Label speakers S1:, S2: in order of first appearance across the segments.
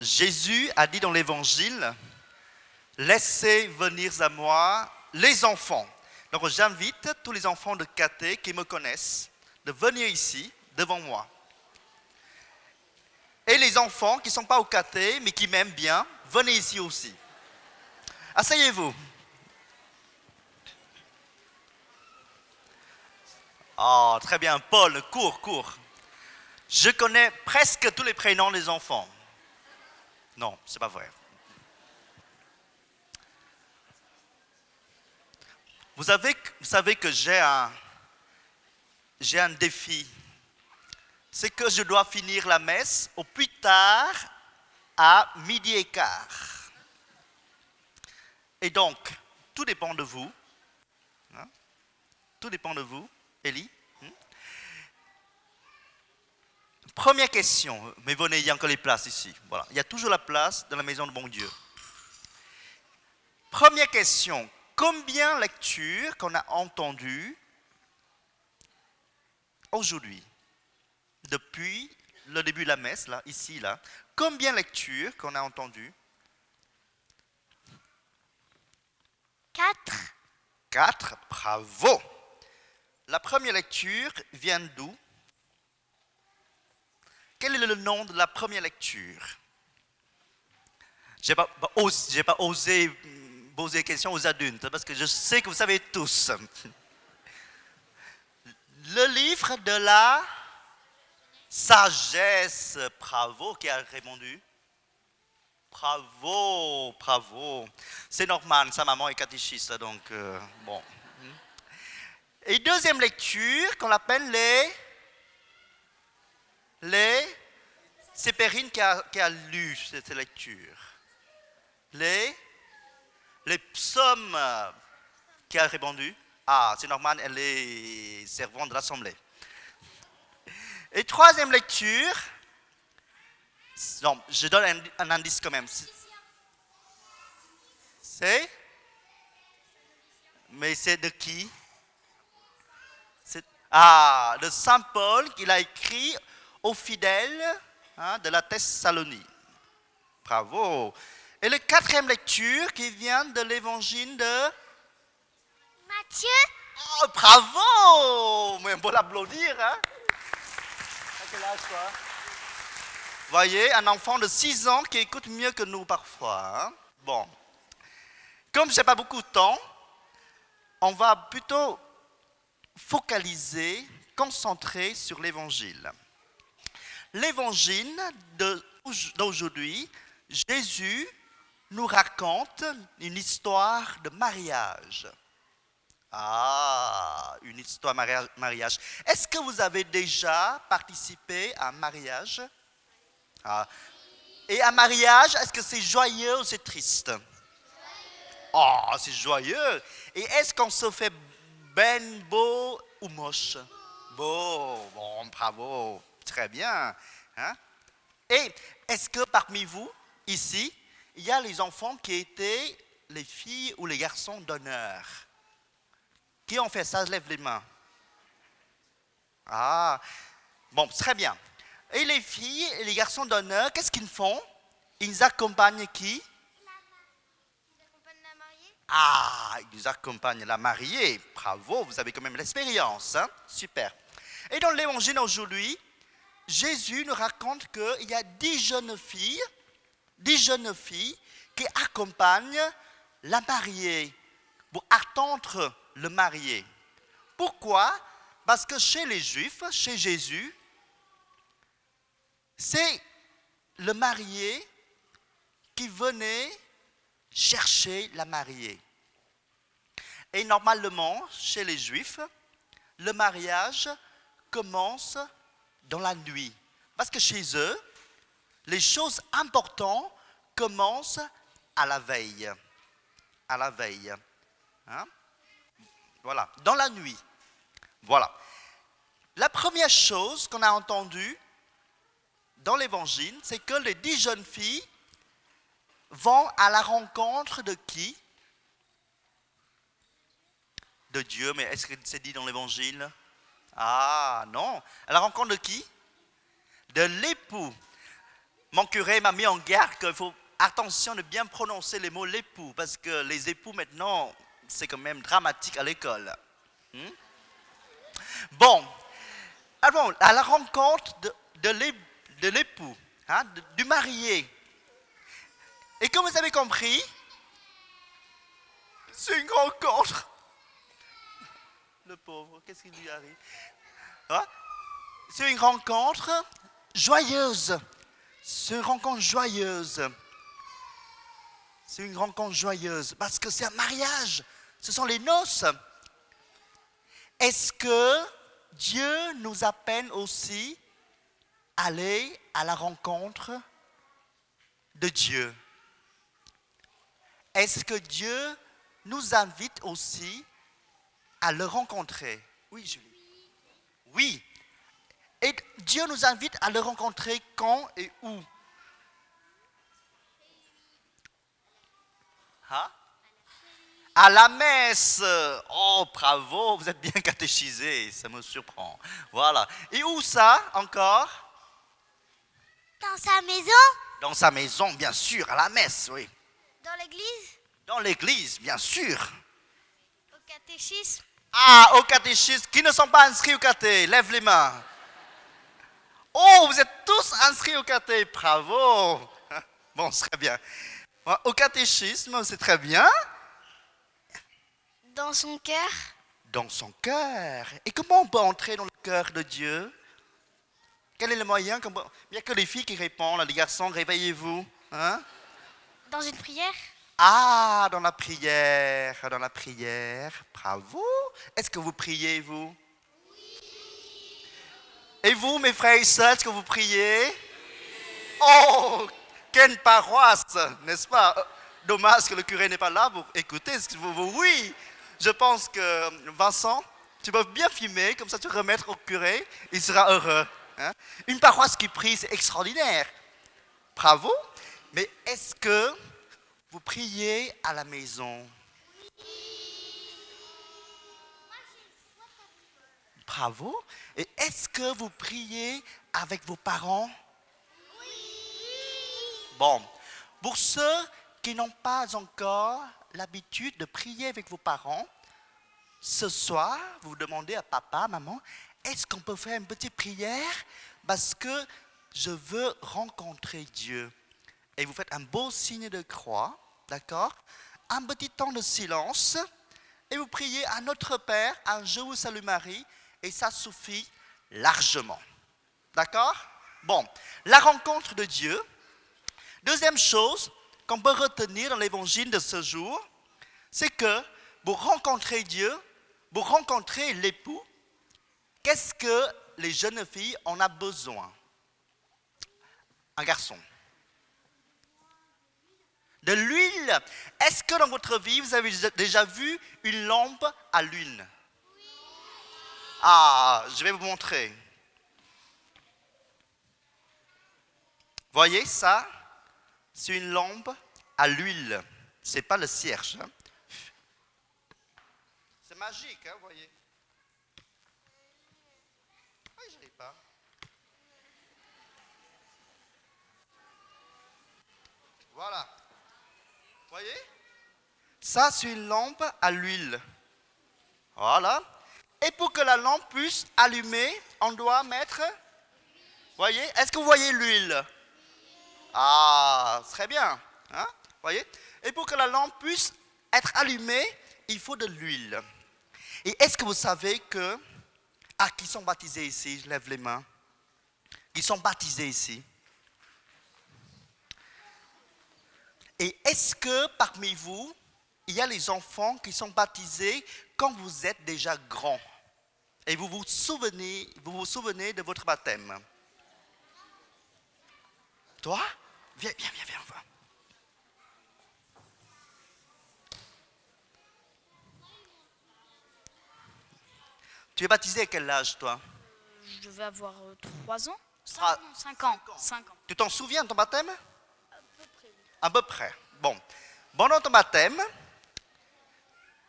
S1: Jésus a dit dans l'évangile, laissez venir à moi les enfants. Donc j'invite tous les enfants de Caté qui me connaissent de venir ici devant moi. Et les enfants qui ne sont pas au Caté mais qui m'aiment bien, venez ici aussi. Asseyez-vous. Oh, très bien, Paul, cours. Je connais presque tous les prénoms des enfants. Non, c'est pas vrai. Vous savez que j'ai un défi. C'est que je dois finir la messe au plus tard à 12h15. Et donc, tout dépend de vous. Hein? Tout dépend de vous, Élie. Première question, mais venez, il y a encore les places ici. Voilà. Il y a toujours la place dans la maison de bon Dieu. Première question, combien de lectures qu'on a entendues aujourd'hui, depuis le début de la messe, là, ici, là, combien de lectures qu'on a entendues?
S2: 4.
S1: 4, bravo. La première lecture vient d'où? Quel est le nom de la première lecture? Je n'ai pas osé poser des questions aux adultes parce que je sais que vous savez tous. Le livre de la sagesse. Bravo, qui a répondu? Bravo. C'est normal, sa maman est catéchiste, donc bon. Et deuxième lecture, qu'on appelle c'est Perrine qui a lu cette lecture. Les psaumes qui a répondu. Ah, c'est normal, elle est servante de l'Assemblée. Et troisième lecture, non, je donne un indice quand même. Mais c'est de qui? De Saint Paul qu'il a écrit aux fidèles de la Thessalonique. Bravo. Et la quatrième lecture qui vient de l'évangile de
S2: Matthieu.
S1: Oh, bravo. Mais on peut l'applaudir. À quel âge, toi? Voyez, un enfant de 6 ans qui écoute mieux que nous parfois. Bon. Comme je n'ai pas beaucoup de temps, on va plutôt focaliser, concentrer sur l'évangile. L'évangile d'aujourd'hui, Jésus nous raconte une histoire de mariage. Ah, une histoire de mariage. Est-ce que vous avez déjà participé à un mariage? Et un mariage, est-ce que c'est joyeux ou c'est triste? Oh, c'est joyeux. Et est-ce qu'on se fait ben beau ou moche? Beau, bon, bravo, très bien. Et est-ce que parmi vous, ici, il y a les enfants qui étaient les filles ou les garçons d'honneur? Qui ont fait ça? Lève les mains. Ah, bon, très bien. Et les filles et les garçons d'honneur, qu'est-ce qu'ils font? Ils accompagnent qui? Ah, ils accompagnent la mariée. Bravo, vous avez quand même l'expérience. Super. Et dans l'évangile aujourd'hui, Jésus nous raconte qu'il y a 10 jeunes filles qui accompagnent la mariée pour attendre le marié. Pourquoi? Parce que chez les Juifs, chez Jésus, c'est le marié qui venait chercher la mariée. Et normalement, chez les Juifs, le mariage commence dans la nuit. Parce que chez eux, les choses importantes commencent à la veille. À la veille. Voilà, dans la nuit. Voilà. La première chose qu'on a entendue dans l'évangile, c'est que les 10 jeunes filles vont à la rencontre de qui? De Dieu, mais est-ce que c'est dit dans l'évangile? Ah non, à la rencontre de qui? De l'époux. mon curé m'a mis en garde qu'il faut attention de bien prononcer les mots l'époux, parce que les époux maintenant, c'est quand même dramatique à l'école. Bon, alors, à la rencontre de l'époux, hein, du marié. Et comme vous avez compris, c'est une rencontre. Le pauvre, qu'est-ce qui lui arrive? Hein? C'est une rencontre joyeuse. C'est une rencontre joyeuse. C'est une rencontre joyeuse parce que c'est un mariage. Ce sont les noces. Est-ce que Dieu nous appelle aussi à aller à la rencontre de Dieu? Est-ce que Dieu nous invite aussi à le rencontrer? Oui, Julie. Oui. Et Dieu nous invite à le rencontrer quand et où? Hein? À la messe. Oh, bravo, vous êtes bien catéchisé, ça me surprend. Voilà. Et où ça encore?
S2: Dans sa maison?
S1: Dans sa maison, bien sûr, à la messe, oui.
S2: Dans l'église?
S1: Dans l'église, bien sûr.
S2: Au catéchisme?
S1: Ah, au catéchisme, qui ne sont pas inscrits au caté, lève les mains. Oh, vous êtes tous inscrits au caté, bravo. Bon, c'est très bien. Au catéchisme, c'est très bien.
S2: Dans son cœur?
S1: Dans son cœur. Et comment on peut entrer dans le cœur de Dieu? Quel est le moyen? Il n'y a que les filles qui répondent, les garçons, réveillez-vous. Hein?
S2: Dans une prière?
S1: Ah, dans la prière, bravo. Est-ce que vous priez, vous? Oui. Et vous, mes frères et sœurs, est-ce que vous priez? Oui. Oh, quelle paroisse, n'est-ce pas? Dommage que le curé n'est pas là pour écouter. Oui, je pense que Vincent, tu peux bien filmer, comme ça tu remettre au curé, il sera heureux. Hein? Une paroisse qui prie, c'est extraordinaire. Bravo. Mais est-ce que vous priez à la maison? Bravo. Et est-ce que vous priez avec vos parents? Bon, pour ceux qui n'ont pas encore l'habitude de prier avec vos parents, ce soir, vous demandez à papa, maman, est-ce qu'on peut faire une petite prière parce que je veux rencontrer Dieu? Et vous faites un beau signe de croix, d'accord? Un petit temps de silence et vous priez à notre Père, un Je vous salue Marie, et ça suffit largement. D'accord? Bon, la rencontre de Dieu. Deuxième chose qu'on peut retenir dans l'évangile de ce jour, c'est que pour rencontrer Dieu, pour rencontrer l'époux, qu'est-ce que les jeunes filles en ont besoin? Un garçon. De l'huile. Est-ce que dans votre vie, vous avez déjà vu une lampe à l'huile? Ah, je vais vous montrer. Voyez ça? C'est une lampe à l'huile. Ce n'est pas le cierge. Hein? C'est magique, hein, voyez. Ah, je n'ai pas. Voilà. Voyez? Ça, c'est une lampe à l'huile. Voilà. Et pour que la lampe puisse allumer, on doit mettre... Voyez? Est-ce que vous voyez l'huile? Ah, très bien. Hein? Voyez? Et pour que la lampe puisse être allumée, il faut de l'huile. Et est-ce que vous savez que... Ah, qui sont baptisés ici? Je lève les mains. Qui sont baptisés ici? Et est-ce que parmi vous, il y a les enfants qui sont baptisés quand vous êtes déjà grand? Et vous vous souvenez de votre baptême? Toi? Viens, on va. Tu es baptisé à quel âge, toi?
S3: Je devais avoir 3 ans. 5 ans.
S1: Tu t'en souviens de ton baptême? À peu près. Bon. Pendant ton baptême,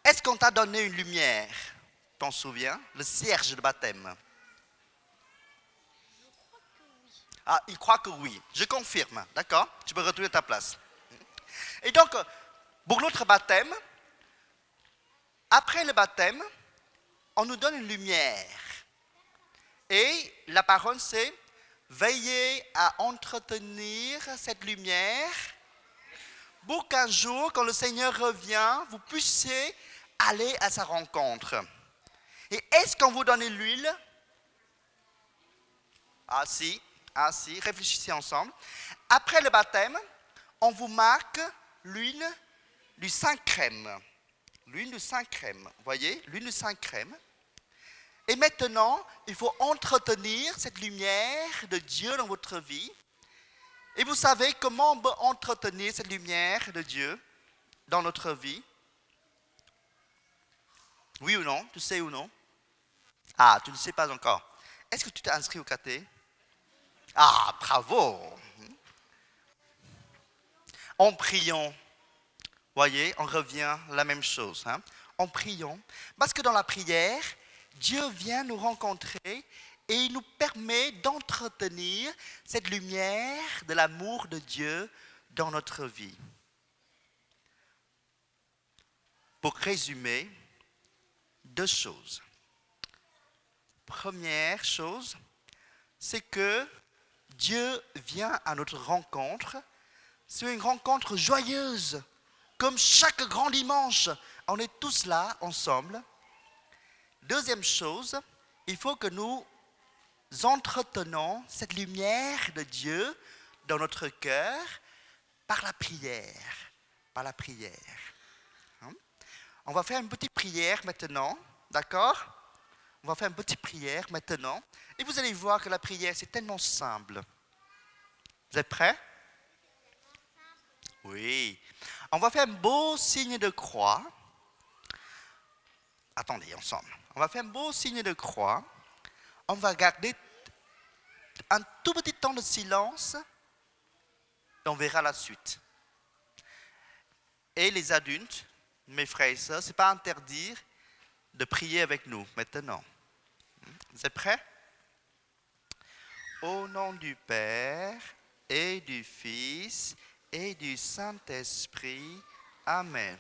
S1: est-ce qu'on t'a donné une lumière? Tu t'en souviens? Le cierge de baptême. Ah, il croit que oui. Je confirme, d'accord? Tu peux retourner à ta place. Et donc, pour notre baptême, après le baptême, on nous donne une lumière. Et la parole c'est, veillez à entretenir cette lumière pour qu'un jour, quand le Seigneur revient, vous puissiez aller à sa rencontre. Et est-ce qu'on vous donne l'huile? Ah si, réfléchissez ensemble. Après le baptême, on vous marque l'huile du Saint-Crème. L'huile du Saint-Crème, vous voyez, l'huile du Saint-Crème. Et maintenant, il faut entretenir cette lumière de Dieu dans votre vie. Et vous savez comment on peut entretenir cette lumière de Dieu dans notre vie? Oui ou non? Tu sais ou non? Ah, tu ne sais pas encore. Est-ce que tu t'es inscrit au caté? Ah, bravo! En priant, voyez, on revient à la même chose. Hein? En priant, parce que dans la prière, Dieu vient nous rencontrer et il nous permet d'entretenir cette lumière de l'amour de Dieu dans notre vie. Pour résumer, deux choses. Première chose, c'est que Dieu vient à notre rencontre. C'est une rencontre joyeuse, comme chaque grand dimanche. On est tous là, ensemble. Deuxième chose, il faut que nous entretenons cette lumière de Dieu dans notre cœur par la prière. Par la prière. On va faire une petite prière maintenant, d'accord? On va faire une petite prière maintenant. Et vous allez voir que la prière, c'est tellement simple. Vous êtes prêts? Oui. On va faire un beau signe de croix. Attendez, ensemble. On va faire un beau signe de croix. On va garder un tout petit temps de silence. Et on verra la suite. Et les adultes, mes frères et sœurs, ce n'est pas interdit de prier avec nous maintenant. Vous êtes prêts? Au nom du Père et du Fils et du Saint-Esprit. Amen.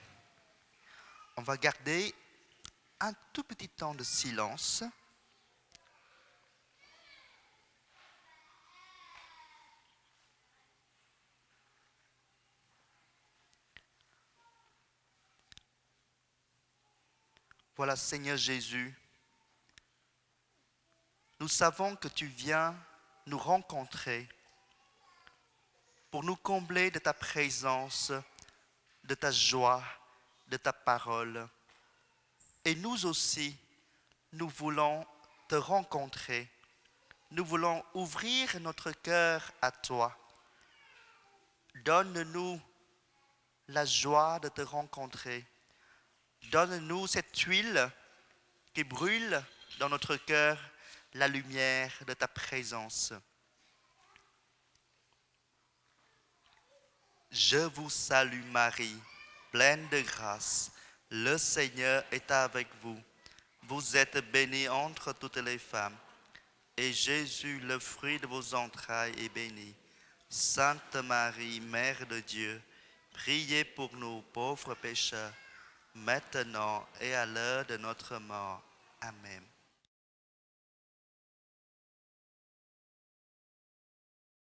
S1: On va garder un tout petit temps de silence. Voilà, Seigneur Jésus, nous savons que tu viens nous rencontrer pour nous combler de ta présence, de ta joie, de ta parole. Et nous aussi, nous voulons te rencontrer. Nous voulons ouvrir notre cœur à toi. Donne-nous la joie de te rencontrer. Donne-nous cette huile qui brûle dans notre cœur, la lumière de ta présence. Je vous salue Marie, pleine de grâce. Le Seigneur est avec vous. Vous êtes bénie entre toutes les femmes. Et Jésus, le fruit de vos entrailles, est béni. Sainte Marie, Mère de Dieu, priez pour nous pauvres pécheurs, maintenant et à l'heure de notre mort. Amen.